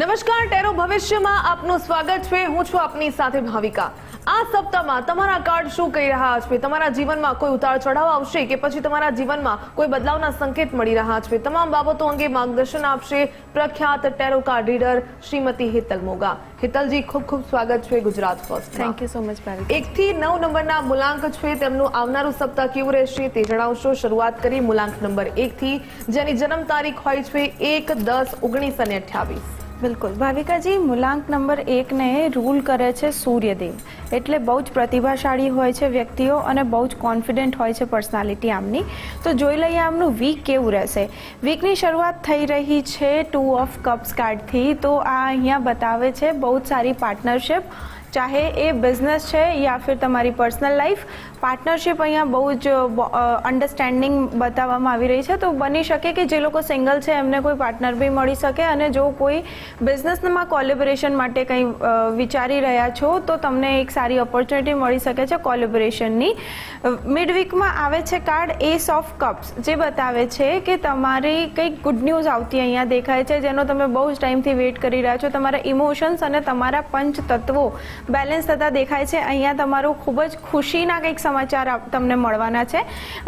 નમસ્કાર, ટેરો ભવિષ્યમાં આપનું સ્વાગત છે। હું છું આપની સાથે ભાવિકા। આ સપ્તાહમાં તમારા કાર્ડ શું કહી રહ્યા છે? તમારા જીવનમાં કોઈ ઉતાર ચઢાવ આવશે કે પછી તમારા જીવનમાં કોઈ બદલાવના સંકેત મળી રહ્યા છે? તમામ બાબતો અંગે માર્ગદર્શન આપશે પ્રખ્યાત tarot card reader Shrimati Hetal Moga. હેતલજી, ખૂબ ખૂબ સ્વાગત છે Gujarat first. Thank you so much Bhavika. 1 થી 9 નંબરના મૂલાંક છે, તેમનું આવનારું સપ્તાહ કેવું રહેશે તે જણાવશો। શરૂઆત કરી મૂલાંક નંબર 1 થી, જેની જન્મ તારીખ હોય છે 1-10-1928। બિલકુલ ભાવિકાજી, મૂલાંક નંબર 1 ને રૂલ કરે છે સૂર્યદેવ, એટલે બહુ જ પ્રતિભાશાળી હોય છે વ્યક્તિઓ અને બહુ જ કોન્ફિડન્ટ હોય છે પર્સનાલિટી આમની। તો જોઈ લઈએ આમનું વીક કેવું રહેશે। વીકની શરૂઆત થઈ રહી છે 2 ઓફ કપ્સ કાર્ડથી। તો આ અહીંયા બતાવે છે બહુ જ સારી પાર્ટનરશિપ, ચાહે એ બિઝનેસ છે યા ફિર તમારી પર્સનલ લાઈફ। પાર્ટનરશિપ અહીંયા બહુ જ અન્ડરસ્ટેન્ડિંગ બતાવવામાં આવી રહી છે। તો બની શકે કે જે લોકો સિંગલ છે એમને કોઈ પાર્ટનર બી મળી શકે, અને જો કોઈ બિઝનેસમાં કોલેબોરેશન માટે કંઈ વિચારી રહ્યા છો તો તમને એક સારી ઓપોર્ચ્યુનિટી મળી શકે છે કોલેબોરેશનની। મિડ વીકમાં આવે છે કાર્ડ એસ ઓફ કપ્સ, જે બતાવે છે કે તમારી કંઈક ગુડ ન્યૂઝ આવતી અહીંયા દેખાય છે, જેનો તમે બહુ જ ટાઈમથી વેઇટ કરી રહ્યા છો। તમારા ઇમોશન્સ અને તમારા પંચ તત્વો બેલેન્સ થતા દેખાય છે। અહીંયા તમારું ખૂબ જ ખુશીના કંઈક સમાચાર તમને મળવાના છે।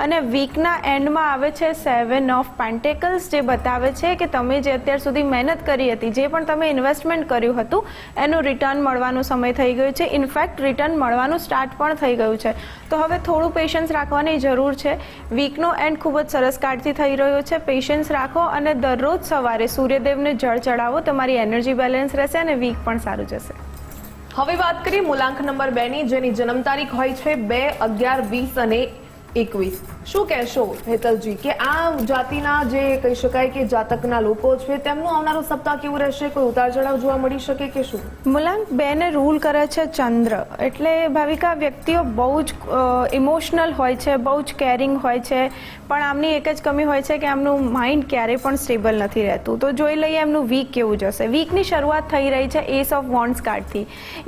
અને વીકના એન્ડમાં આવે છે 7 ઓફ પેન્ટેકલ્સ, જે બતાવે છે કે તમે જે અત્યાર સુધી મહેનત કરી હતી, જે પણ તમે ઇન્વેસ્ટમેન્ટ કર્યું હતું, એનું રિટર્ન મળવાનો સમય થઈ ગયો છે। ઇનફેક્ટ રિટર્ન મળવાનું સ્ટાર્ટ પણ થઈ ગયું છે। તો હવે થોડું પેશન્સ રાખવાની જરૂર છે। વીકનો એન્ડ ખૂબ જ સરસ કાર્ડથી થઈ રહ્યો છે। પેશન્સ રાખો અને દરરોજ સવારે સૂર્યદેવને જળ ચડાવો, તમારી એનર્જી બેલેન્સ રહેશે અને વીક પણ સારું જશે। હવે વાત કરીએ મૂલાંક નંબર 2 ની, જેની જન્મ તારીખ હોય છે 2-11-20 અને 21। શું કહેશો હેતલજી કે આ જાતિના જે કહી શકાય કે જાતકના લોકો છે, તેમનું આવનારું સપ્તાહ કેવું રહેશે? કોઈ ઉતાર ચઢાવ જોવા મળી શકે કે શું? મૂલાંક 2 ને રૂલ કરે છે ચંદ્ર, એટલે ભાવિકા વ્યક્તિઓ બહુ જ ઇમોશનલ હોય છે, બહુ જ કેરિંગ હોય છે, પણ આમની એક જ કમી હોય છે કે આમનું માઇન્ડ ક્યારેય પણ સ્ટેબલ નથી રહેતું। તો જોઈ લઈએ એમનું વીક કેવું જશે। વીકની શરૂઆત થઈ રહી છે એસ ઓફ વોન્ડ્સ કાર્ડથી।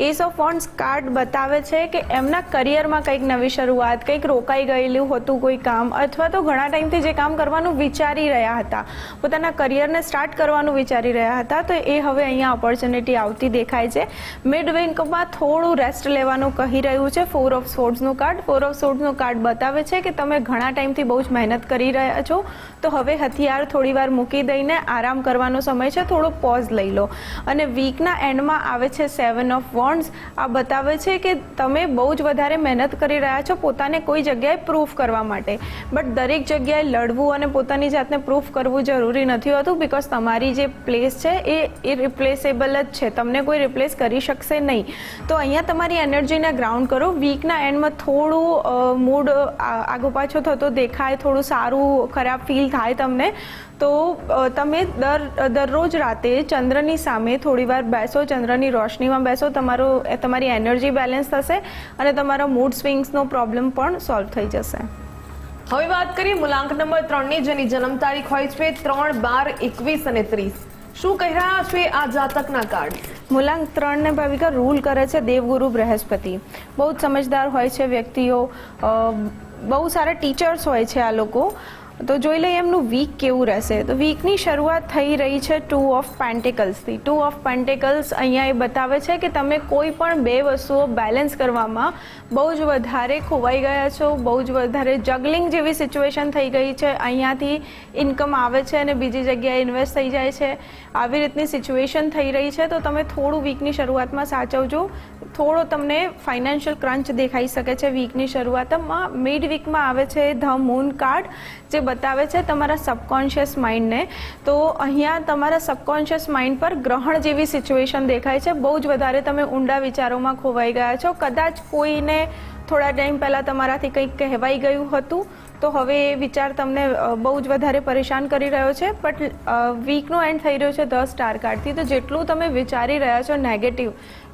એસ ઓફ વોન્ડ્સ કાર્ડ બતાવે છે કે એમના કરિયરમાં કંઈક નવી શરૂઆત, કંઈક રોકાઈ ગયેલું હતું કોઈ કામ, અથવા તો ઘણા ટાઈમથી જે કામ કરવાનું વિચારી રહ્યા હતા, પોતાના કરિયરને સ્ટાર્ટ કરવાનું વિચારી રહ્યા હતા, તો એ હવે અહીંયા ઓપોર્ચ્યુનિટી આવતી દેખાય છે। મિડ વીકમાં થોડું રેસ્ટ લેવાનું કહી રહ્યું છે 4 ઓફ સોર્ડ્સનું કાર્ડ। 4 ઓફ સોર્ડ્સનું કાર્ડ બતાવે છે કે તમે ઘણા ટાઈમથી બહુ જ મહેનત કરી રહ્યા છો, તો હવે હથિયાર થોડી વાર મૂકી દઈને આરામ કરવાનો સમય છે, થોડો પોઝ લઈ લો। અને વીકના એન્ડમાં આવે છે 7 ઓફ વોન્ડ્સ। આ બતાવે છે કે તમે બહુ જ વધારે મહેનત કરી રહ્યા છો પોતાને કોઈ જગ્યાએ પ્રૂફ કરવા માટે, બટ દરેક જગ્યાએ લડવું અને પોતાની જાતને પ્રૂફ કરવું જરૂરી નથી હોતું, બિકોઝ તમારી જે પ્લેસ છે એ ઇરિપ્લેસેબલ જ છે, તમને કોઈ રિપ્લેસ કરી શકશે નહીં। તો અહીંયા તમારી એનર્જીને ગ્રાઉન્ડ કરો। વીકના એન્ડમાં થોડું મૂડ આગો પાછો થતો દેખાય, થોડું સારું ખરાબ ફીલ થાય તમને, તો તમે દરરોજ રાતે ચંદ્રની સામે થોડી વાર બેસો, ચંદ્રની રોશનીમાં બેસો, તમારી એનર્જી બેલેન્સ થશે અને તમારો મૂડ સ્વિંગ્સનો પ્રોબ્લેમ પણ સોલ્વ થઈ જશે। હવે વાત કરીએ મૂલાંક નંબર 3 ની, જેની જન્મ તારીખ હોય છે 3-12-21 અને 30। શું કહી રહ્યા છે આ જાતકના કાર્ડ? મૂલાંક 3 ને ભાવિકા રૂલ કરે છે દેવગુરુ બૃહસ્પતિ। બહુ જ સમજદાર હોય છે વ્યક્તિઓ, બહુ સારા ટીચર્સ હોય છે આ લોકો। તો જોઈ લઈએ એમનું વીક કેવું રહેશે। તો વીકની શરૂઆત થઈ રહી છે 2 ઓફ પેન્ટેકલ્સથી। 2 ઓફ પેન્ટેકલ્સ અહીંયા એ બતાવે છે કે તમે કોઈ પણ બે વસ્તુઓ બેલેન્સ કરવામાં બહુ જ વધારે ખોવાઈ ગયા છો, બહુ જ વધારે જગલિંગ જેવી સિચ્યુએશન થઈ ગઈ છે। અહીંયાથી ઇન્કમ આવે છે અને બીજી જગ્યાએ ઇન્વેસ્ટ થઈ જાય છે, આવી રીતની સિચ્યુએશન થઈ રહી છે। તો તમે થોડું વીકની શરૂઆતમાં સાચવજો, થોડો તમને ફાઇનાન્શિયલ ક્રંચ દેખાઈ શકે છે વીકની શરૂઆતમાં। મિડ વીકમાં આવે છે ધ મૂન કાર્ડ, જે બતાવે છે તમારા સબકોન્શિયસ માઇન્ડને। તો અહીંયા તમારા સબકોન્શિયસ માઇન્ડ પર ગ્રહણ જેવી સિચ્યુએશન દેખાય છે, બહુ જ વધારે તમે ઊંડા વિચારોમાં ખોવાઈ ગયા છો। કદાચ કોઈને થોડા ટાઈમ પહેલાં તમારાથી કંઈક કહેવાઈ ગયું હતું, તો હવે એ વિચાર તમને બહુ જ વધારે પરેશાન કરી રહ્યો છે। બટ વીકનો એન્ડ થઈ રહ્યો છે 10 સ્ટાર કાર્ડથી। તો જેટલું તમે વિચારી રહ્યા છો નેગેટિવ,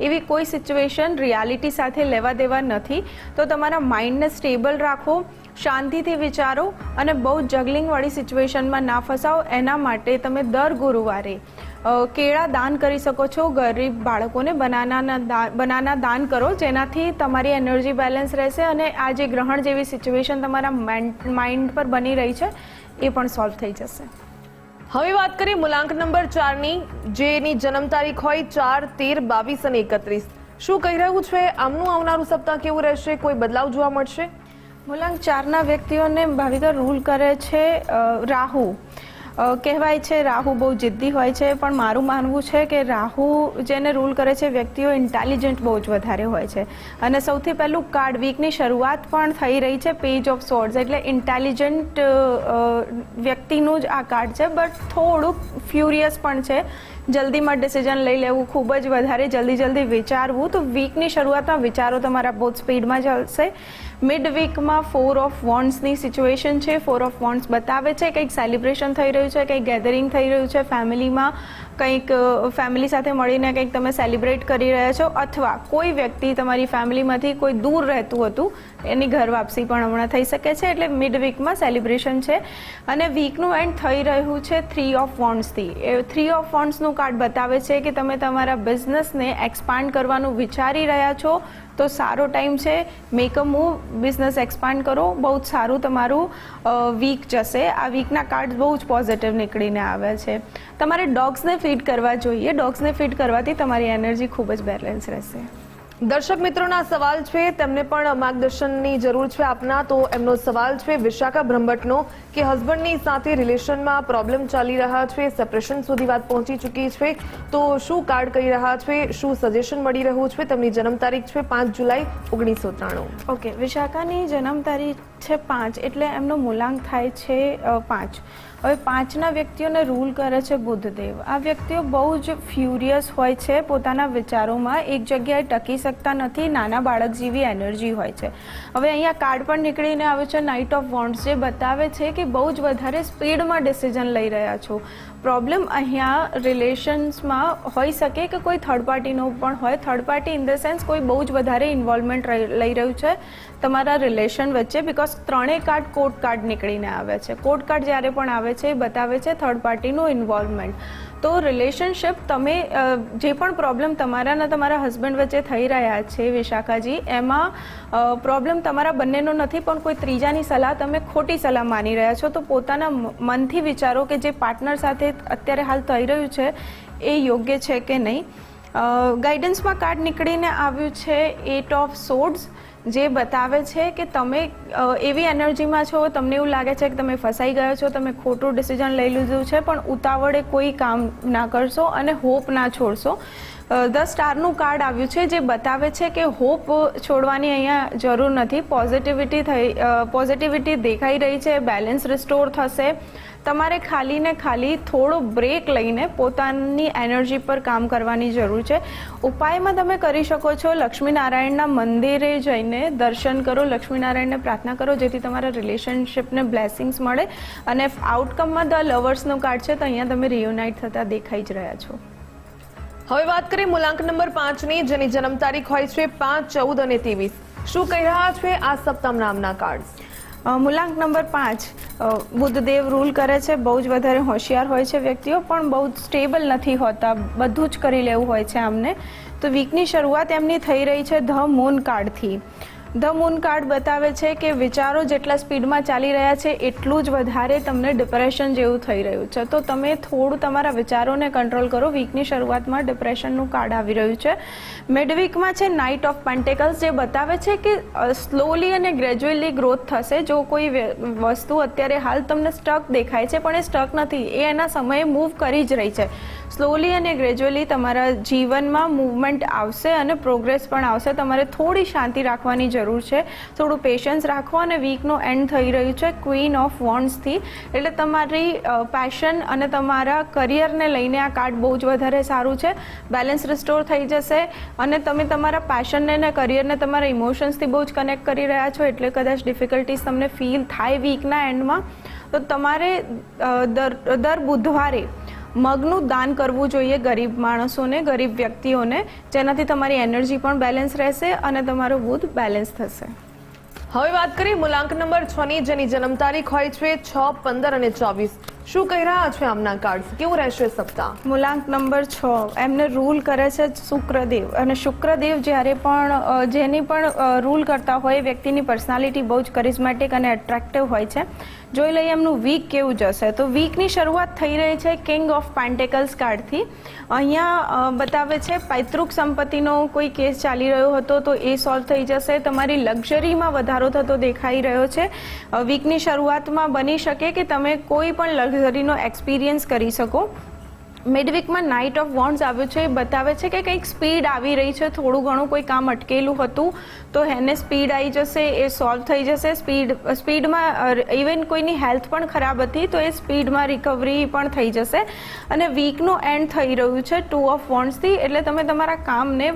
એવી કોઈ સિચ્યુએશન રિયાલિટી સાથે લેવા દેવા નથી। તો તમારા માઇન્ડને સ્ટેબલ રાખો, શાંતિથી વિચારો અને બહુ જગલિંગવાળી સિચ્યુએશનમાં ના ફસાઓ। એના માટે તમે દર ગુરુવારે કેળા દાન કરી શકો છો, ગરીબ બાળકોને બનાના દાન કરો, જેનાથી તમારી એનર્જી બેલેન્સ રહેશે અને આ જે ગ્રહણ જેવી સિચ્યુએશન તમારા માઇન્ડ પર બની રહી છે એ પણ સોલ્વ થઈ જશે। હવે વાત કરીએ મૂલાંક નંબર 4ની, જેની જન્મ તારીખ હોય 4, 13, 22 અને 31. શું કહી રહ્યું છે? આમનું આવનારું સપ્તાહ કેવું રહેશે? કોઈ બદલાવ જોવા મળશે? મૂલાંક 4ના વ્યક્તિઓને ભાવિકા રૂલ કરે છે રાહુ. કહેવાય છે રાહુ બહુ જિદ્દી હોય છે, પણ મારું માનવું છે કે રાહુ જેને રૂલ કરે છે વ્યક્તિઓ ઇન્ટેલિજન્ટ બહુ જ વધારે હોય છે. અને સૌથી પહેલું કાર્ડ વીકની શરૂઆત પણ થઈ રહી છે પેજ ઓફ સોર્ડ્સ, એટલે ઇન્ટેલિજન્ટ વ્યક્તિનું જ આ કાર્ડ છે, બટ થોડુંક ફ્યુરિયસ પણ છે. જલ્દીમાં ડિસિઝન લઈ લેવું, ખૂબ જ વધારે જલ્દી વિચારવું. તો વીકની શરૂઆતમાં વિચારો તમારા બહુ સ્પીડમાં ચાલશે. મિડ વીકમાં 4 ઓફ વોન્ડ્સની સિચ્યુએશન છે. 4 ઓફ વોન્ડ્સ બતાવે છે કંઈક સેલિબ્રેશન થઈ રહ્યું છે, કંઈક ગેધરિંગ થઈ રહ્યું છે ફેમિલીમાં, કંઈક ફેમિલી સાથે મળીને કંઈક તમે સેલિબ્રેટ કરી રહ્યા છો, અથવા કોઈ વ્યક્તિ તમારી ફેમિલીમાંથી કોઈ દૂર રહેતું હતું એની ઘર વાપસી પણ હમણાં થઈ શકે છે. એટલે મિડ વીકમાં સેલિબ્રેશન છે. અને વીકનું એન્ડ થઈ રહ્યું છે 3 ઓફ વોન્ડ્સથી. એ 3 ઓફ વોન્ડ્સનું કાર્ડ બતાવે છે કે તમે તમારા બિઝનેસને એક્સપાન્ડ કરવાનું વિચારી રહ્યા છો, તો સારો ટાઈમ છે. Make a move, business expand કરો. બહુ જ સારું તમારું વીક જશે. આ વીકના કાર્ડ બહુ જ પોઝિટિવ નીકળીને આવે છે. તમારે ડોગ્સને ફીડ કરવા જોઈએ. ડોગ્સને ફીડ કરવાથી તમારી એનર્જી ખૂબ જ બેલેન્સ રહેશે. દર્શક મિત્રોના સવાલ છે, તેમને પણ માર્ગદર્શનની જરૂર છે આપના. તો એમનો સવાલ છે વિશાખા બ્રહ્મભટ્ટનો કે હસબન્ડની સાથે રિલેશનમાં પ્રોબ્લેમ ચાલી રહ્યા છે, સેપરેશન સુધી વાત પહોંચી ચૂકી છે. તો શું કાર્ડ કહી રહ્યા છે, શું સજેશન મળી રહ્યું છે? તેમની જન્મ તારીખ છે 5 જુલાઈ 1993. ઓકે, વિશાખાની જન્મ તારીખ છે 5, એટલે એમનો મૂલાંક થાય છે 5. હવે 5ના વ્યક્તિઓને રૂલ કરે છે બુધદેવ. આ વ્યક્તિઓ બહુ જ ફ્યુરિયસ હોય છે પોતાના વિચારોમાં, એક જગ્યાએ ટકી શકતા નથી, નાના બાળક જેવી એનર્જી હોય છે. હવે અહીંયા કાર્ડ પણ નીકળીને આવે છે નાઇટ ઓફ વોન્ડ્સ, જે બતાવે છે કે બહુ જ વધારે સ્પીડમાં ડિસિઝન લઈ રહ્યા છો. પ્રોબ્લેમ અહીંયા રિલેશન્સમાં હોઈ શકે કે કોઈ થર્ડ પાર્ટીનો પણ હોય. Third party in the sense કોઈ બહુ જ વધારે ઇન્વોલ્વમેન્ટ લઈ રહ્યું છે તમારા રિલેશન વચ્ચે, બિકોઝ ત્રણેય કાર્ડ કોર્ટ કાર્ડ નીકળીને આવે છે. કોર્ટ કાર્ડ જ્યારે પણ આવે છે એ બતાવે છે થર્ડ પાર્ટીનું ઇન્વોલ્વમેન્ટ. તો રિલેશનશિપ, તમે જે પણ પ્રોબ્લેમ તમારા અને તમારા હસબન્ડ વચ્ચે થઈ રહ્યા છે વિશાખાજી, એમાં પ્રોબ્લેમ તમારા બંનેનો નથી, પણ કોઈ ત્રીજાની સલાહ તમે ખોટી સલાહ માની રહ્યા છો. તો પોતાના મનથી વિચારો કે જે પાર્ટનર સાથે અત્યારે હાલ થઈ રહ્યું છે એ યોગ્ય છે કે નહીં. ગાઈડન્સમાં કાર્ડ નીકળીને આવ્યું છે 8 ઓફ સોર્ડ્સ, જે બતાવે છે કે તમે એવી એનર્જીમાં છો, તમને એવું લાગે છે કે તમે ફસાઈ ગયા છો, તમે ખોટું ડિસિઝન લઈ લીધું છે, પણ ઉતાવળે કોઈ કામ ના કરશો અને હોપ ના છોડશો. 10 સ્ટારનું કાર્ડ આવ્યું છે, જે બતાવે છે કે હોપ છોડવાની અહીંયા જરૂર નથી. પોઝિટિવિટી દેખાઈ રહી છે, બેલેન્સ રિસ્ટોર થશે. તમારે ખાલી ને ખાલી થોડો બ્રેક લઈને પોતાની એનર્જી પર કામ કરવાની જરૂર છે. ઉપાયમાં તમે કરી શકો છો લક્ષ્મીનારાયણના મંદિરે જઈને દર્શન કરો, લક્ષ્મીનારાયણને પ્રાર્થના કરો, જેથી તમારા રિલેશનશિપને બ્લેસિંગ્સ મળે. અને આઉટકમમાં ધ લવર્સનું કાર્ડ છે, તો અહીંયા તમે રિયુનાઇટ થતા દેખાઈ જ રહ્યા છો. હવે વાત કરીએ મૂલાંક નંબર 5ની, જેની જન્મ તારીખ હોય છે 5, 14 અને 23. શું કહી રહ્યા છે આ સપ્તમ નામના કાર્ડ? મૂલાંક નંબર 5, બુધદેવ રૂલ કરે છે. બહુ જ વધારે હોશિયાર હોય છે વ્યક્તિઓ, પણ બહુ જ સ્ટેબલ નથી હોતા, બધું જ કરી લેવું હોય છે આમને. તો વીકની શરૂઆત એમની થઈ રહી છે ધ મૂન કાર્ડથી. ધ મૂન કાર્ડ બતાવે છે કે વિચારો જેટલા સ્પીડમાં ચાલી રહ્યા છે એટલું જ વધારે તમને ડિપ્રેશન જેવું થઈ રહ્યું છે. તો તમે થોડું તમારા વિચારોને કંટ્રોલ કરો. વીકની શરૂઆતમાં ડિપ્રેશનનું કાર્ડ આવી રહ્યું છે. મિડ વીકમાં છે નાઇટ ઓફ પેન્ટેકલ્સ, જે બતાવે છે કે સ્લોલી અને ગ્રેજ્યુઅલી ગ્રોથ થશે. જો કોઈ વસ્તુ અત્યારે હાલ તમને સ્ટક દેખાય છે, પણ એ સ્ટક નથી, એ એના સમયે મૂવ કરી જ રહી છે. સ્લોલી અને ગ્રેજ્યુઅલી તમારા જીવનમાં મૂવમેન્ટ આવશે અને પ્રોગ્રેસ પણ આવશે. તમારે થોડી શાંતિ રાખવાની જરૂર છે, થોડું પેશન્સ રાખો. અને વીકનો એન્ડ થઈ રહ્યું છે ક્વીન ઓફ વોન્ડ્સથી, એટલે તમારી પેશન અને તમારા કરિયરને લઈને આ કાર્ડ બહુ જ વધારે સારું છે. બેલેન્સ રિસ્ટોર થઈ જશે અને તમે તમારા પેશનને અને કરિયરને તમારા ઇમોશન્સથી બહુ જ કનેક્ટ કરી રહ્યા છો, એટલે કદાચ ડિફિકલ્ટીઝ તમને ફીલ થાય વીકના એન્ડમાં. તો તમારે દર બુધવારે મગનું દાન કરવું જોઈએ ગરીબ માણસોને, ગરીબ વ્યક્તિઓને, જેનાથી તમારી એનર્જી પણ બેલેન્સ રહેશે અને તમારો બુધ બેલેન્સ થશે. હવે વાત કરીએ મૂલાંક નંબર 6ની, જેની જન્મ તારીખ હોય છે 6, 15 અને 24. શું કહી રહ્યા છે આમના કાર્ડ્સ? કેવું રહેશે સપ્તાહ? મૂલાંક નંબર 6 એમને રૂલ કરે છે શુક્રદેવ, અને શુક્રદેવ જ્યારે પણ જેની પણ રૂલ કરતા હોય વ્યક્તિની પર્સનાલિટી બહુ જ કરિઝમેટિક અને એટ્રેક્ટિવ હોય છે. જોઈ લઈએ એમનું વીક કેવું જશે. તો વીકની શરૂઆત થઈ રહી છે કિંગ ઓફ પેન્ટેકલ્સ કાર્ડથી. અહીંયા બતાવે છે પૈતૃક સંપત્તિનો કોઈ કેસ ચાલી રહ્યો હતો તો એ સોલ્વ થઈ જશે. તમારી લક્ઝરીમાં વધારો થતો દેખાઈ રહ્યો છે. વીકની શરૂઆતમાં બની શકે કે તમે કોઈ પણ લક્ઝરીનો એક્સપિરિયન્સ કરી શકો. મિડવીકમાં નાઇટ ઓફ વોન્ડ્સ આવ્યું છે. એ બતાવે છે કે કંઈક સ્પીડ આવી રહી છે, થોડું ઘણું કોઈ કામ અટકેલું હતું તો એને સ્પીડ આવી જશે, એ સોલ્વ થઈ જશે. સ્પીડમાં ઇવન કોઈની હેલ્થ પણ ખરાબ હતી તો એ સ્પીડમાં રિકવરી પણ થઈ જશે. અને વીકનું એન્ડ થઈ રહ્યું છે 2 ઓફ વોન્ડ્સથી, એટલે તમે તમારા કામને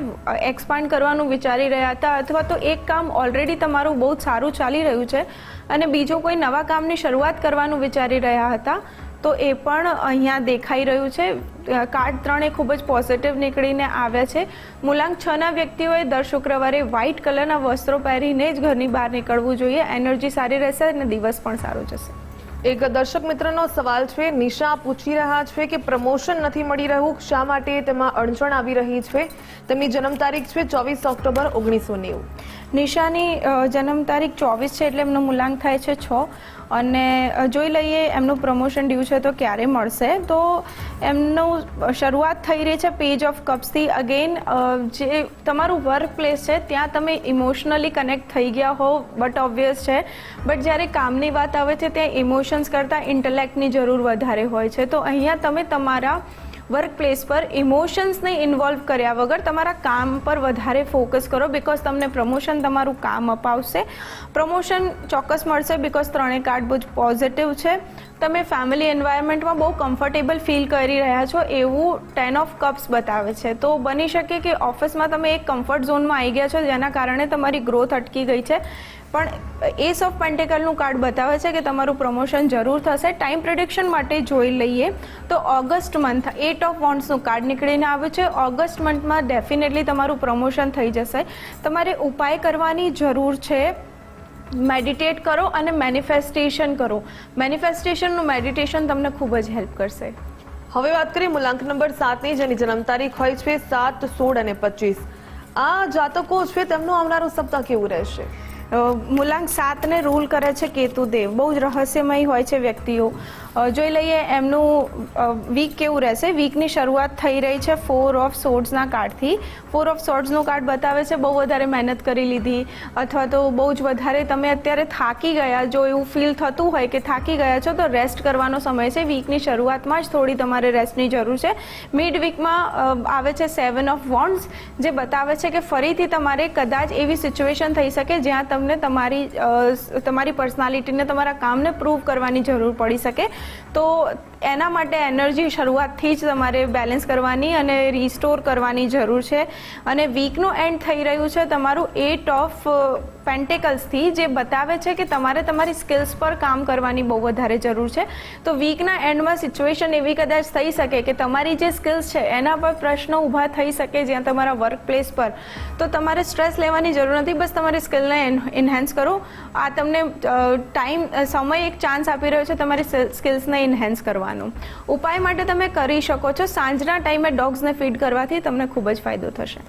એક્સપાન્ડ કરવાનું વિચારી રહ્યા હતા, અથવા તો એક કામ ઓલરેડી તમારું બહુ સારું ચાલી રહ્યું છે અને બીજો કોઈ નવા કામની શરૂઆત કરવાનું વિચારી રહ્યા હતા તો એ પણ અહીંયા દેખાઈ રહ્યું છે. કાર્ડ 3 ખૂબ જ પોઝિટિવ નીકળીને આવ્યા છે. મૂલાંક 6ના વ્યક્તિઓએ દર શુક્રવારે વ્હાઇટ કલરના વસ્ત્રો પહેરીને જ ઘરની બહાર નીકળવું જોઈએ. એનર્જી સારી રહેશે અને દિવસ પણ સારો જશે. એક દર્શક મિત્રનો સવાલ છે. નિશા પૂછી રહ્યા છે કે પ્રમોશન નથી મળી રહ્યું, શા માટે તેમાં અડચણ આવી રહી છે? તેમની જન્મ તારીખ છે 24 ઓક્ટોબર 1990. નિશાની જન્મ તારીખ 24 છે એટલે એમનો મૂલાંક થાય છે 6. અને જોઈ લઈએ એમનું પ્રમોશન ડ્યુ છે તો ક્યારે મળશે. તો એમનું શરૂઆત થઈ રહી છે પેજ ઓફ કપ્સથી. અગેન જે તમારું વર્ક પ્લેસ છે ત્યાં તમે ઇમોશનલી કનેક્ટ થઈ ગયા હો બટ ઓબ્વિયસ છે, બટ જ્યારે કામની વાત આવે છે ત્યાં ઇમોશન્સ કરતાં ઇન્ટેલેક્ટની જરૂર વધારે હોય છે. તો અહીંયા તમે તમારા વર્ક પ્લેસ પર ઇમોશન્સને ઇન્વોલ્વ કર્યા વગર તમારા કામ પર વધારે ફોકસ કરો, બિકોઝ તમને પ્રમોશન તમારું કામ અપાવશે. પ્રમોશન ચોક્કસ મળશે બિકોઝ 3 કાર્ડ બહુ જ પોઝિટિવ છે. તમે ફેમિલી એન્વાયરમેન્ટમાં બહુ કમ્ફર્ટેબલ ફીલ કરી રહ્યા છો એવું 10 ઓફ કપ્સ બતાવે છે. તો બની શકે કે ઓફિસમાં તમે એક કમ્ફર્ટ ઝોનમાં આવી ગયા છો જેના કારણે તમારી ગ્રોથ અટકી ગઈ છે, પણ એસ ઓફ પેન્ટેકલનું કાર્ડ બતાવે છે કે તમારું પ્રમોશન જરૂર થશે. ટાઈમ પ્રિડિક્શન માટે જોઈ લઈએ તો ઓગસ્ટ મંથ 8 ઓફ વોન્ડ્સનું કાર્ડ નીકળીને આવ્યું છે. ઓગસ્ટ મંથમાં ડેફિનેટલી તમારું પ્રમોશન થઈ જશે. તમારે ઉપાય કરવાની જરૂર છે. મેડિટેટ કરો અને મેનિફેસ્ટેશન કરો. મેનિફેસ્ટેશનનું મેડિટેશન તમને ખૂબ જ હેલ્પ કરશે. હવે વાત કરીએ મૂલાંક નંબર 7ની, જેની જન્મ તારીખ હોય છે 7, 16 અને 25. આ જાતકો છે તેમનું આવનારું સપ્તાહ કેવું રહેશે? મૂલાંક 7ને રૂલ કરે છે કેતુદેવ. બહુ જ રહસ્યમય હોય છે વ્યક્તિઓ. જોઈ લઈએ એમનું વીક કેવું રહેશે. વીકની શરૂઆત થઈ રહી છે 4 ઓફ સોર્ડ્સના કાર્ડથી. 4 ઓફ સોર્ડ્સનું કાર્ડ બતાવે છે બહુ વધારે મહેનત કરી લીધી, અથવા તો બહુ જ વધારે તમે અત્યારે થાકી ગયા. જો એવું ફીલ થતું હોય કે થાકી ગયા છો તો રેસ્ટ કરવાનો સમય છે. વીકની શરૂઆતમાં જ થોડી તમારે રેસ્ટની જરૂર છે. મિડ વીકમાં આવે છે 7 ઓફ વોન્ડ્સ, જે બતાવે છે કે ફરીથી તમારે કદાચ એવી સિચ્યુએશન થઈ શકે જ્યાં તમને તમારી પર્સનાલિટીને તમારા કામને પ્રૂવ કરવાની જરૂર પડી શકે. તો એના માટે એનર્જી શરૂઆતથી જ તમારે બેલેન્સ કરવાની અને રીસ્ટોર કરવાની જરૂર છે. અને વીકનું એન્ડ થઈ રહ્યું છે તમારું 8 ઓફ પેન્ટેકલ્સથી, જે બતાવે છે કે તમારે તમારી સ્કિલ્સ પર કામ કરવાની બહુ વધારે જરૂર છે. તો વીકના એન્ડમાં સિચ્યુએશન એવી કદાચ થઈ શકે કે તમારી જે સ્કિલ્સ છે એના પર પ્રશ્નો ઊભા થઈ શકે જ્યાં તમારા વર્ક પ્લેસ પર. તો તમારે સ્ટ્રેસ લેવાની જરૂર નથી, બસ તમારી સ્કિલને એન્હાન્સ કરો. આ તમને સમય એક ચાન્સ આપી રહ્યો છે તમારી સ્કિલ્સને એન્હાન્સ કરવાનો. ઉપાય માટે તમે કરી શકો છો સાંજના ટાઈમે ડોગ્સને ફીડ કરવાથી તમને ખૂબ જ ફાયદો થશે.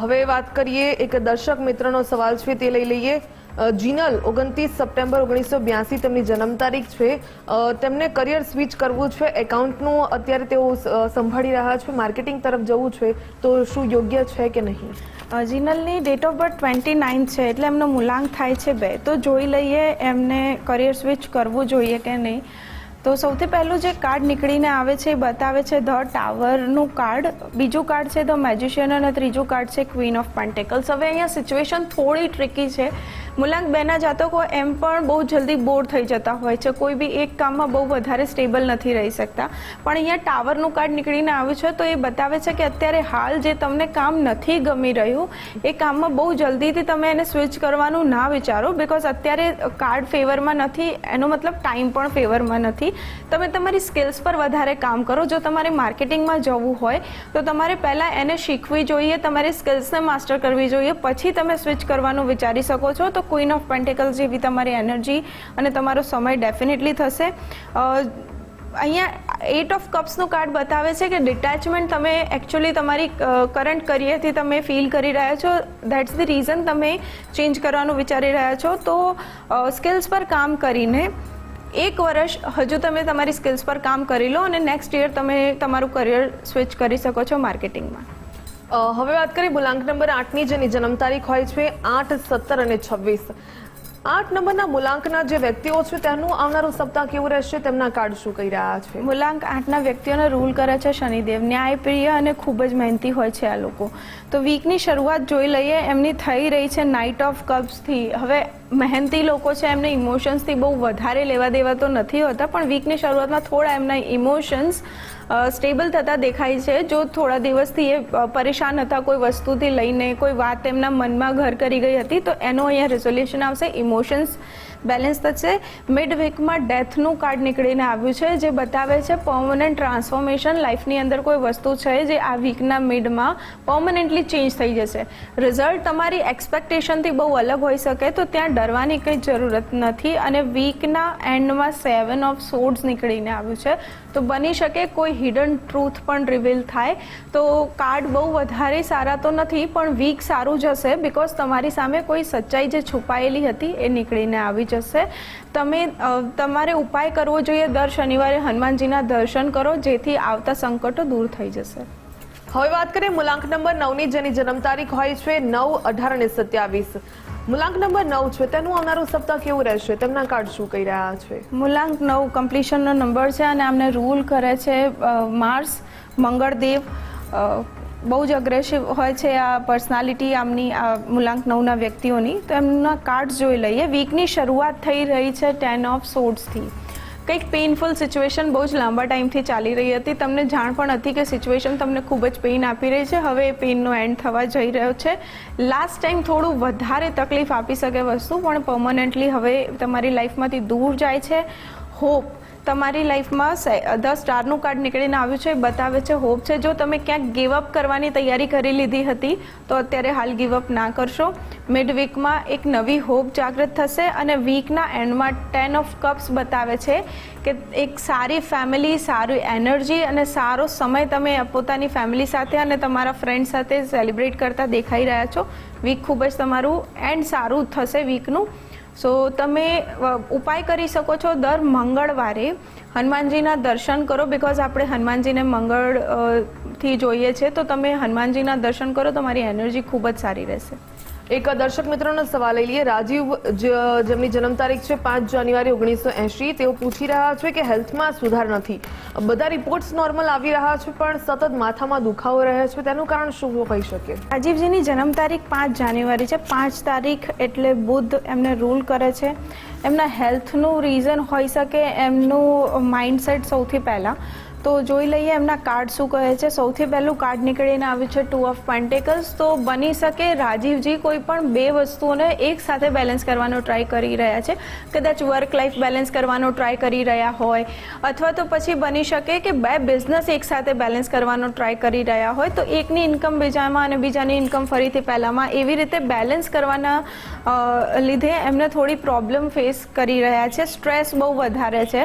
હવે વાત કરીએ એક દર્શક મિત્રનો સવાલ છે તે લઈ લઈએ. જીનલ 29 સપ્ટેમ્બર 1982 તેમની જન્મ તારીખ છે. તેમને કરિયર સ્વિચ કરવું છે, એકાઉન્ટનું અત્યારે તેઓ સંભાળી રહ્યા છે, માર્કેટિંગ તરફ જવું છે, તો શું યોગ્ય છે કે નહીં? જીનલની ડેટ ઓફ બર્થ 29 છે એટલે એમનો મૂલાંક થાય છે 2. તો જોઈ લઈએ એમને કરિયર સ્વિચ કરવું જોઈએ કે નહીં. તો સૌથી પહેલું જે કાર્ડ નીકળીને આવે છે એ બતાવે છે ધ ટાવરનું કાર્ડ. બીજું કાર્ડ છે ધ મેજિશિયન અને ત્રીજું કાર્ડ છે ક્વીન ઓફ પેન્ટેકલ્સ. હવે અહીંયા સિચ્યુએશન થોડી ટ્રિકી છે. મૂલાંક 2ના જાતકો એમ પણ બહુ જલ્દી બોર થઈ જતા હોય છે, કોઈ બી એક કામમાં બહુ વધારે સ્ટેબલ નથી રહી શકતા. પણ અહીંયા ટાવરનું કાર્ડ નીકળીને આવ્યું છે તો એ બતાવે છે કે અત્યારે હાલ જે તમને કામ નથી ગમી રહ્યું એ કામમાં બહુ જલ્દીથી તમે એને સ્વિચ કરવાનું ના વિચારો, બિકોઝ અત્યારે કાર્ડ ફેવરમાં નથી, એનો મતલબ ટાઈમ પણ ફેવરમાં નથી. તમે તમારી સ્કિલ્સ પર વધારે કામ કરો. જો તમારે માર્કેટિંગમાં જવું હોય તો તમારે પહેલાં એને શીખવી જોઈએ, તમારી સ્કિલ્સને માસ્ટર કરવી જોઈએ, પછી તમે સ્વિચ કરવાનું વિચારી શકો છો. તો ક્વીન ઓફ પેન્ટેકલ્સ જેવી તમારી એનર્જી અને તમારો સમય ડેફિનેટલી થશે. અહીંયા 8 ઓફ કપ્સનું કાર્ડ બતાવે છે કે ડિટેચમેન્ટ તમે એકચ્યુઅલી તમારી કરંટ કરિયરથી તમે ફીલ કરી રહ્યા છો. દેટ્સ ધ રીઝન તમે ચેન્જ કરવાનું વિચારી રહ્યા છો. તો સ્કિલ્સ પર કામ કરીને 1 વર્ષ હજુ તમે તમારી સ્કિલ્સ પર કામ કરી લો અને નેક્સ્ટ યર તમે તમારું કરિયર સ્વિચ કરી શકો છો માર્કેટિંગમાં. હવે વાત કરીએ મૂલાંક નંબર 8ની જેની જન્મ તારીખ હોય છે 8, 17 અને 26. 8 નંબરના મૂલાંકના જે વ્યક્તિઓ છે તેમનું આવનારું સપ્તાહ કેવું રહેશે, તેમના કાર્ડ શું કહી રહ્યા છે? મૂલાંક 8ના વ્યક્તિઓને રૂલ કરે છે શનિદેવ. ન્યાયપ્રિય અને ખૂબ જ મહેનતી હોય છે આ લોકો. તો વીકની શરૂઆત જોઈ લઈએ. એમની થઈ રહી છે નાઇટ ઓફ કપ્સથી. હવે મહેનતી લોકો છે, એમને ઇમોશન્સથી બહુ વધારે લેવા દેવા તો નથી હોતા, પણ વીકની શરૂઆતમાં થોડા એમના ઇમોશન્સ સ્ટેબલ થતા દેખાય છે. જો થોડા દિવસથી એ પરેશાન હતા કોઈ વસ્તુથી લઈને, કોઈ વાત એમના મનમાં ઘર કરી ગઈ હતી, તો એનો અહીંયા રેઝોલ્યુશન આવશે. ઇમોશન્સ બેલેન્સ થશે. મિડ વીકમાં ડેથનું કાર્ડ નીકળીને આવ્યું છે, જે બતાવે છે પરમનન્ટ ટ્રાન્સફોર્મેશન. લાઈફની અંદર કોઈ વસ્તુ છે જે આ વીકના મિડમાં પરમનન્ટલી ચેન્જ થઈ જશે. રિઝલ્ટ તમારી એક્સપેક્ટેશનથી બહુ અલગ હોઈ શકે, તો ત્યાં ડરવાની કંઈ જરૂરત નથી. અને વીકના એન્ડમાં 7 ઓફ સોર્ડ્સ નીકળીને આવ્યું છે, તો બની શકે કોઈ હિડન ટ્રુથ પણ રિવીલ થાય. તો કાર્ડ બહુ વધારે સારા તો નથી, પણ વીક સારું જશે બિકોઝ તમારી સામે કોઈ સચ્ચાઈ જે છુપાયેલી હતી એ નીકળીને આવી જશે. તમે તમારે ઉપાય કરવો જોઈએ. દર શનિવારે હનુમાનજીના દર્શન કરો, જેથી આવતા સંકટો દૂર થઈ જશે. હવે વાત કરીએ મૂલાંક નંબર 9ની જેની જન્મ તારીખ હોય છે 9, 18 અને 27. મૂલાંક નંબર 9 છે, તેનું આવનારું સપ્તાહ કેવું રહેશે, તેમના કાર્ડ શું કહી રહ્યા છે? મૂલાંક 9 કમ્પ્લીશનનો નંબર છે અને આમને રૂલ કરે છે માર્સ, મંગળદેવ. બહુ જ અગ્રેસિવ હોય છે આ પર્સનાલિટી આમની, આ મૂલાંક 9ના વ્યક્તિઓની. તો એમના કાર્ડ્સ જોઈ લઈએ. વીકની શરૂઆત થઈ રહી છે 10 ઓફ સોર્ડ્સથી. કંઈક પેઇનફુલ સિચ્યુએશન બહુ જ લાંબા ટાઈમથી ચાલી રહી હતી. તમને જાણ પણ હતી કે સિચ્યુએશન તમને ખૂબ જ પેઇન આપી રહી છે. હવે એ પેઇનનો એન્ડ થવા જઈ રહ્યો છે. લાસ્ટ ટાઈમ થોડું વધારે તકલીફ આપી શકે વસ્તુ, પણ પરમનન્ટલી હવે તમારી લાઈફમાંથી દૂર જાય છે. હોપ તમારી લાઈફમાં 10 સ્ટારનું કાર્ડ નીકળીને આવ્યું છે, બતાવે છે હોપ છે. જો તમે ક્યાંક ગીવઅપ કરવાની તૈયારી કરી લીધી હતી, તો અત્યારે હાલ ગીવઅપ ના કરશો. મિડ વીકમાં એક નવી હોપ જાગૃત થશે. અને વીકના એન્ડમાં 10 ઓફ કપ્સ બતાવે છે કે એક સારી ફેમિલી, સારી એનર્જી અને સારો સમય તમે પોતાની ફેમિલી સાથે અને તમારા ફ્રેન્ડ સાથે સેલિબ્રેટ કરતા દેખાઈ રહ્યા છો. વીક ખૂબ જ તમારું એન્ડ સારું થશે વીકનું. સો તમે ઉપાય કરી શકો છો. દર મંગળવારે હનુમાનજીના દર્શન કરો, બિકોઝ આપણે હનુમાનજીને મંગળથી જોઈએ છે. તો તમે હનુમાનજીના દર્શન કરો, તમારી એનર્જી ખૂબ જ સારી રહેશે. એક દર્શક મિત્રોનો સવાલ લઈ લઈએ. રાજીવ, જેમની જન્મ તારીખ છે 5 જાન્યુઆરી 1980. તેઓ પૂછી રહ્યા છે કે હેલ્થમાં સુધાર નથી. બધા રિપોર્ટ્સ નોર્મલ આવી રહ્યા છે, પણ સતત માથામાં દુખાવો રહે છે. તેનું કારણ શું હોઈ શકે? રાજીવજીની જન્મ તારીખ 5 જાન્યુઆરી છે. 5 તારીખ એટલે બુધ એમને રૂલ કરે છે. એમના હેલ્થનું રીઝન હોઈ શકે એમનું માઇન્ડસેટ સૌથી પહેલાં. તો જોઈ લઈએ એમના કાર્ડ શું કહે છે. સૌથી પહેલું કાર્ડ નીકળીને આવ્યું છે 2 ઓફ પેન્ટેકલ્સ. તો બની શકે રાજીવજી કોઈ પણ 2 વસ્તુઓને એક સાથે બેલેન્સ કરવાનો ટ્રાય કરી રહ્યા છે. કદાચ વર્ક લાઈફ બેલેન્સ કરવાનો ટ્રાય કરી રહ્યા હોય, અથવા તો પછી બની શકે કે 2 બિઝનેસ એક સાથે બેલેન્સ કરવાનો ટ્રાય કરી રહ્યા હોય. તો એકની ઇન્કમ બીજામાં અને બીજાની ઇન્કમ ફરીથી પહેલામાં, એવી રીતે બેલેન્સ કરવાના લીધે એમને થોડી પ્રોબ્લેમ ફેસ કરી રહ્યા છે. સ્ટ્રેસ બહુ વધારે છે.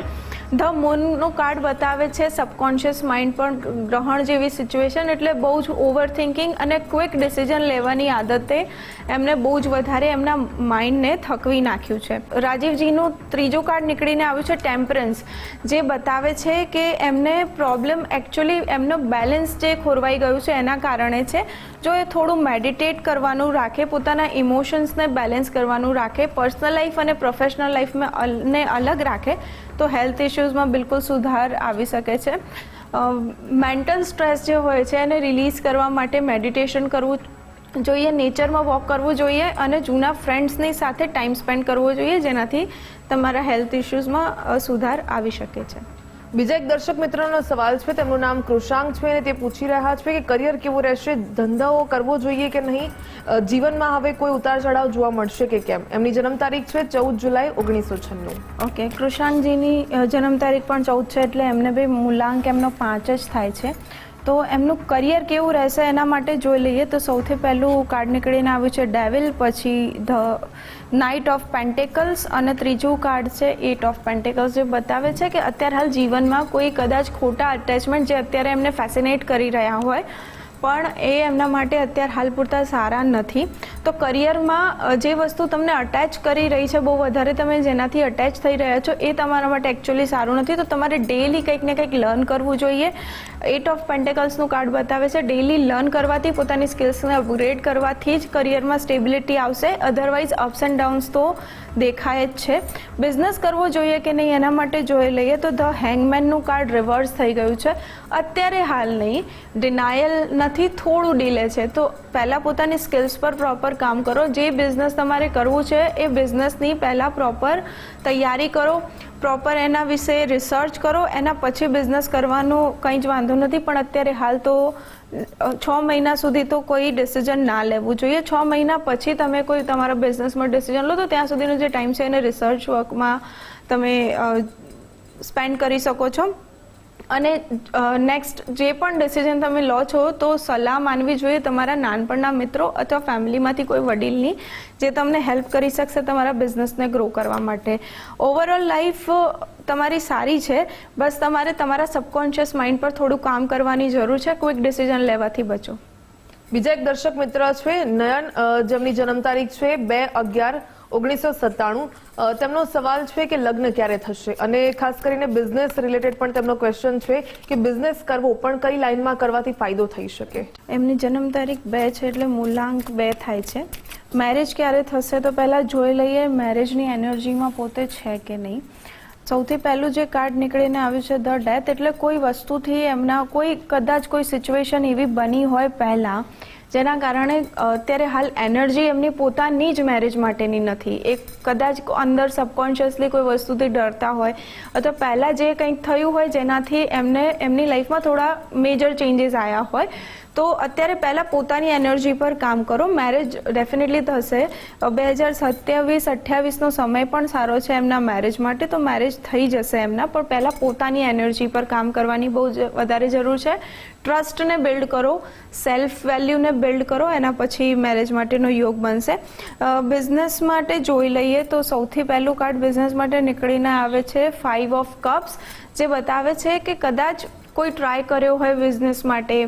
ધ મૂનનું કાર્ડ બતાવે છે સબકોન્શિયસ માઇન્ડ પણ ગ્રહણ જેવી સિચ્યુએશન, એટલે બહુ જ ઓવર થિંકિંગ અને ક્વિક ડિસિઝન લેવાની આદતે એમને બહુ જ વધારે એમના માઇન્ડને થકવી નાખ્યું છે. રાજીવજીનું ત્રીજું કાર્ડ નીકળીને આવ્યું છે ટેમ્પરન્સ, જે બતાવે છે કે એમને પ્રોબ્લેમ એકચ્યુઅલી એમનો બેલેન્સ જે ખોરવાઈ ગયું છે એના કારણે છે. જો એ થોડું મેડિટેટ કરવાનું રાખે, પોતાના ઇમોશન્સને બેલેન્સ કરવાનું રાખે, પર્સનલ લાઈફ અને પ્રોફેશનલ લાઈફને અલગ રાખે, તો હેલ્થ ઇશ્યુઝમાં બિલકુલ સુધાર આવી શકે છે. મેન્ટલ સ્ટ્રેસ જે હોય છે એને રિલીઝ કરવા માટે મેડિટેશન કરવું જોઈએ, નેચરમાં વોક કરવું જોઈએ અને જૂના ફ્રેન્ડ્સની સાથે ટાઈમ સ્પેન્ડ કરવો જોઈએ, જેનાથી તમારા હેલ્થ ઇશ્યુઝમાં સુધાર આવી શકે છે. બીજા એક દર્શક મિત્રનો સવાલ છે. તેમનું નામ કૃષાંક છે અને તે પૂછી રહ્યા છે કે કરિયર કેવું રહેશે, ધંધો કરવો જોઈએ કે નહીં, જીવનમાં હવે કોઈ ઉતાર ચઢાવ જોવા મળશે કે કેમ. એમની જન્મ તારીખ છે 14 જુલાઈ 1996. ઓકે, કૃષાંકજીની જન્મ તારીખ પણ 14 છે, એટલે એમને બી મૂલાંક એમનો 5 જ થાય છે. તો એમનું કરિયર કેવું રહેશે એના માટે જોઈ લઈએ તો સૌથી પહેલું કાર્ડ નીકળીને આવ્યું છે ડેવિલ, પછી ધ નાઇટ ઓફ પેન્ટેકલ્સ અને ત્રીજું કાર્ડ છે 8 ઓફ પેન્ટેકલ્સ, જે બતાવે છે કે અત્યારે હાલ જીવનમાં કોઈ કદાચ ખોટા અટેચમેન્ટ જે અત્યારે એમને ફેસિનેટ કરી રહ્યા હોય પણ એ એમના માટે અત્યારે હાલ પૂરતા સારા નથી. તો કરિયરમાં જે વસ્તુ તમને અટેચ કરી રહી છે, બહુ વધારે તમે જેનાથી અટેચ થઈ રહ્યા છો એ તમારા માટે એકચ્યુઅલી સારું નથી. તો તમારે ડેઈલી કંઈક ને કંઈક લર્ન કરવું જોઈએ. 8 ઓફ પેન્ટેકલ્સનું કાર્ડ બતાવે છે ડેઈલી લર્ન કરવાથી, પોતાની સ્કિલ્સને અપગ્રેડ કરવાથી જ કરિયરમાં સ્ટેબિલિટી આવશે. અધરવાઇઝ અપ્સ એન્ડ ડાઉન્સ તો દેખાય જ છે. બિઝનેસ કરવો જોઈએ કે નહીં એના માટે જોઈ લઈએ તો ધ હેંગમેનનું કાર્ડ રિવર્સ થઈ ગયું છે. અત્યારે હાલ નહીં, ડિનાયલ નથી, થોડું ડીલે છે. તો પહેલાં પોતાની સ્કિલ્સ પર પ્રોપર કામ કરો. જે બિઝનેસ તમારે કરવું છે એ બિઝનેસની પહેલાં પ્રોપર તૈયારી કરો, પ્રોપર એના વિશે રિસર્ચ કરો, એના પછી બિઝનેસ કરવાનું કંઈ જ વાંધો નથી. પણ અત્યારે હાલ તો 6 મહિના સુધી તો કોઈ ડિસિઝન ના લેવું જોઈએ. 6 મહિના પછી તમે કોઈ તમારા બિઝનેસમાં ડિસિઝન લો તો ત્યાં સુધીનો જે ટાઈમ છે એને રિસર્ચ વર્કમાં તમે સ્પેન્ડ કરી શકો છો. અને નેક્સ્ટ જે પણ ડિસિઝન તમે લો છો તો સલાહ માનવી જોઈએ તમારા નાનપણના મિત્રો અથવા ફેમિલીમાંથી કોઈ વડીલની, જે તમને હેલ્પ કરી શકશે તમારા બિઝનેસને ગ્રો કરવા માટે. ઓવરઓલ લાઈફ તમારી સારી છે, બસ તમારે તમારા સબકોન્શિયસ માઇન્ડ પર થોડું કામ કરવાની જરૂર છે. ક્વિક ડિસિઝન લેવાથી બચો. બીજા એક દર્શક મિત્ર છે નયન, જેમની જન્મ તારીખ છે 2/11/1997. તેમનો સવાલ છે કે લગ્ન ક્યારે થશે, અને ખાસ કરીને બિઝનેસ રિલેટેડ પણ તેમનો ક્વેશ્ચન છે કે બિઝનેસ કરવો પણ કઈ લાઈનમાં કરવાથી ફાયદો થઈ શકે. એમની જન્મ તારીખ 2 છે એટલે મૂલાંક 2 થાય છે. મેરેજ ક્યારે થશે તો પહેલાં જોઈ લઈએ મેરેજની એનર્જીમાં પોતે છે કે નહીં. સૌથી પહેલું જે કાર્ડ નીકળીને આવ્યું છે ધ ડેથ, એટલે કોઈ વસ્તુથી એમના કદાચ કોઈ સિચ્યુએશન એવી બની હોય પહેલાં જેના કારણે અત્યારે હાલ એનર્જી એમની પોતાની જ મેરેજ માટેની નથી. એ કદાચ અંદર સબકોન્શિયસલી કોઈ વસ્તુથી ડરતા હોય અથવા પહેલાં જે કંઈક થયું હોય જેનાથી એમની લાઈફમાં થોડા મેજર ચેન્જીસ આવ્યા હોય. તો અત્યારે પહેલાં પોતાની એનર્જી પર કામ કરો. મેરેજ ડેફિનેટલી થશે. 2027-28નો સમય પણ સારો છે એમના મેરેજ માટે, તો મેરેજ થઈ જશે એમના. પણ પહેલાં પોતાની એનર્જી પર કામ કરવાની બહુ વધારે જરૂર છે. ટ્રસ્ટને બિલ્ડ કરો, સેલ્ફ વેલ્યુને બિલ્ડ કરો, એના પછી મેરેજ માટેનો યોગ બનશે. બિઝનેસ માટે જોઈ લઈએ તો સૌથી પહેલું કાર્ડ બિઝનેસ માટે નીકળીને આવે છે 5 ઓફ કપ્સ, જે બતાવે છે કે કદાચ કોઈ ટ્રાય કર્યો હોય બિઝનેસ માટે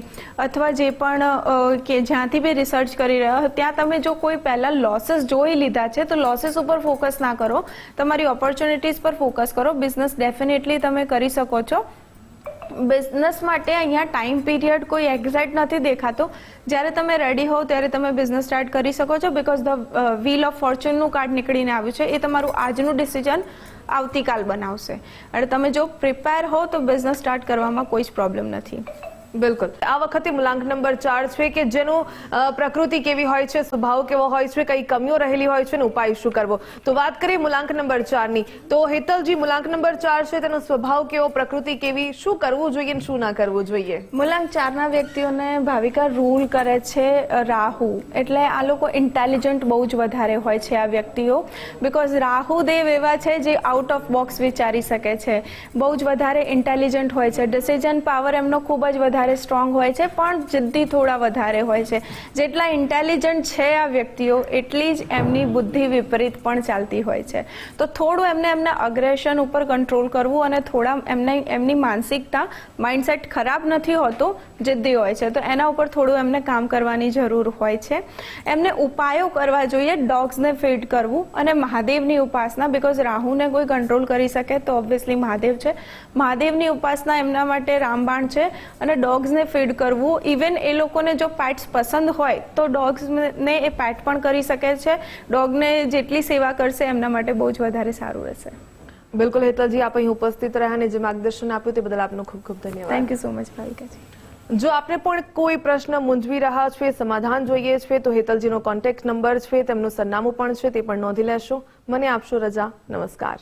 અથવા જે પણ કે જ્યાંથી બી રિસર્ચ કરી રહ્યા હોય ત્યાં તમે જો કોઈ પહેલાં લોસીસ જોઈ લીધા છે તો લોસીસ ઉપર ફોકસ ના કરો, તમારી ઓપોર્ચ્યુનિટીઝ પર ફોકસ કરો. બિઝનેસ ડેફિનેટલી તમે કરી શકો છો. બિઝનેસ માટે અહીંયા ટાઈમ પીરિયડ કોઈ એક્ઝેક્ટ નથી દેખાતો. જ્યારે તમે રેડી હો ત્યારે તમે બિઝનેસ સ્ટાર્ટ કરી શકો છો. બિકોઝ ધ વ્હીલ ઓફ ફોર્ચ્યુનનું કાર્ડ નીકળીને આવ્યું છે. એ તમારું આજનું ડિસિઝન આવતીકાલ બનાવશે. અને તમે જો પ્રિપેર હો તો બિઝનેસ સ્ટાર્ટ કરવામાં કોઈ જ પ્રોબ્લેમ નથી. બિલકુલ. આ વખતે મૂલાંક નંબર 4 છે કે જેનું પ્રકૃતિ કેવી હોય છે, સ્વભાવ કેવો હોય છે, કઈ કમીઓ રહેલી હોય છે અને ઉપાય શું કરવો. તો વાત કરીએ મૂલાંક નંબર 4ની, તો હેતલજી મૂલાંક નંબર 4 છે, તેનો સ્વભાવ કેવો, પ્રકૃતિ કેવી, શું કરવું જોઈએ અને શું ના કરવું જોઈએ. મૂલાંક 4ના વ્યક્તિઓને ભાવિકા રૂલ કરે છે રાહુ, એટલે આ લોકો ઇન્ટેલિજન્ટ બહુ જ વધારે હોય છે આ વ્યક્તિઓ. બિકોઝ રાહુ દેવ એવા છે જે આઉટ ઓફ બોક્સ વિચારી શકે છે, બહુ જ વધારે ઇન્ટેલિજન્ટ હોય છે. ડિસિઝન પાવર એમનો ખૂબ જ વધારે સ્ટ્રોંગ હોય છે, પણ જિદ્દી થોડા વધારે હોય છે. જેટલા ઇન્ટેલિજન્ટ છે આ વ્યક્તિઓ એટલી જ એમની બુદ્ધિ વિપરીત પણ ચાલતી હોય છે. તો થોડું એમના અગ્રેશન ઉપર કંટ્રોલ કરવું અને થોડા એમની માનસિકતા, માઇન્ડસેટ ખરાબ નથી હોતું, જિદ્દી હોય છે. તો એના ઉપર થોડું એમને કામ કરવાની જરૂર હોય છે. એમને ઉપાયો કરવા જોઈએ. ડોગ્સને ફીડ કરવું અને મહાદેવની ઉપાસના. બિકોઝ રાહુને કોઈ કંટ્રોલ કરી શકે તો ઓબ્વિયસલી મહાદેવ છે. મહાદેવની ઉપાસના એમના માટે રામબાણ છે. અને ડોગ્સને ફીડ કરવું. ઇવન એ લોકોને જો પેટ્સ પસંદ હોય તો ડોગ્સને એ પેટ પણ કરી શકે છે. ડોગને જેટલી સેવા કરશે એમના માટે બહુ જ વધારે સારું રહેશે. બિલકુલ હેતલજી, આપ અહીં ઉપસ્થિત રહ્યા અને જે માર્ગદર્શન આપ્યું તે બદલ આપનો ખૂબ ખૂબ ધન્યવાદ. થેન્ક યુ સો મચ ભાવિકાજી. જો આપને પણ કોઈ પ્રશ્ન મૂંઝવી રહ્યા છે, સમાધાન જોઈએ છે, તો હેતલજીનો કોન્ટેક્ટ નંબર છે, તેમનું સરનામું પણ છે, તે પણ નોંધી લેશો. મને આપશો રજા. નમસ્કાર.